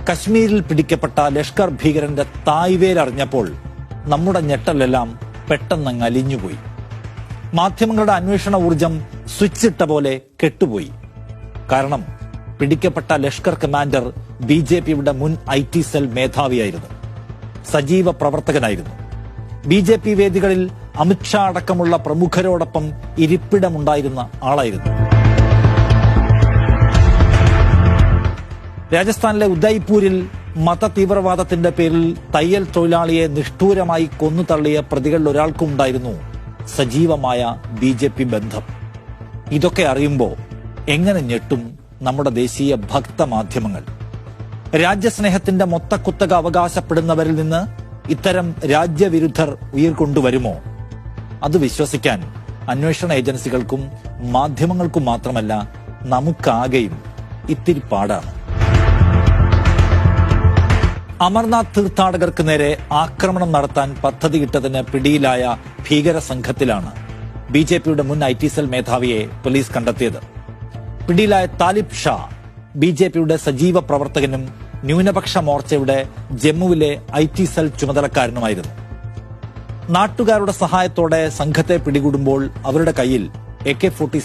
കശ്മീരിൽ പിടിക്കപ്പെട്ട ലഷ്കർ ഭീകരന്റെ തായ്വേരറിഞ്ഞപ്പോൾ നമ്മുടെ ഞെട്ടലെല്ലാം പെട്ടെന്നങ്ങ് അലിഞ്ഞുപോയി. മാധ്യമങ്ങളുടെ അന്വേഷണ ഊർജം സ്വിച്ചിട്ട പോലെ കെട്ടുപോയി. കാരണം പിടിക്കപ്പെട്ട ലഷ്കർ കമാൻഡർ ബിജെപിയുടെ മുൻ IT സെൽ മേധാവിയായിരുന്നു, സജീവ പ്രവർത്തകനായിരുന്നു. ബിജെപി വേദികളിൽ അമിത്ഷാ അടക്കമുള്ള പ്രമുഖരോടൊപ്പം ഇരിപ്പിടമുണ്ടായിരുന്ന ആളായിരുന്നു. രാജസ്ഥാനിലെ ഉദയ്പൂരിൽ മതതീവ്രവാദത്തിന്റെ പേരിൽ തയ്യൽ തൊഴിലാളിയെ നിഷ്ഠൂരമായി കൊന്നുതള്ളിയ പ്രതികളിൽ ഒരാൾക്കുണ്ടായിരുന്നു സജീവമായ ബിജെപി ബന്ധം. ഇതൊക്കെ അറിയുമ്പോൾ എങ്ങനെ ഞെട്ടും നമ്മുടെ ദേശീയ ഭക്ത മാധ്യമങ്ങൾ. രാജ്യസ്നേഹത്തിന്റെ മൊത്തക്കുത്തക അവകാശപ്പെടുന്നവരിൽ നിന്ന് ഇത്തരം രാജ്യവിരുദ്ധർ ഉയർകൊണ്ടുവരുമോ? അത് വിശ്വസിക്കാൻ അന്വേഷണ ഏജൻസികൾക്കും മാധ്യമങ്ങൾക്കും മാത്രമല്ല നമുക്കാകെയും ഇത്തിരി പാടാണ്. അമർനാഥ് തീർത്ഥാടകർക്ക് നേരെ ആക്രമണം നടത്താൻ പദ്ധതിയിട്ടതിന് പിടിയിലായ ഭീകര സംഘത്തിലാണ് ബിജെപിയുടെ മുൻ IT സെൽ മേധാവിയെ പോലീസ് കണ്ടെത്തിയത്. പിടിയിലായ താലിബ് ഷാ ബിജെപിയുടെ സജീവ പ്രവർത്തകനും ന്യൂനപക്ഷ മോർച്ചയുടെ ജമ്മുവിലെ IT സെൽ ചുമതലക്കാരനുമായിരുന്നു. നാട്ടുകാരുടെ സഹായത്തോടെ സംഘത്തെ പിടികൂടുമ്പോൾ അവരുടെ കയ്യിൽ AK-47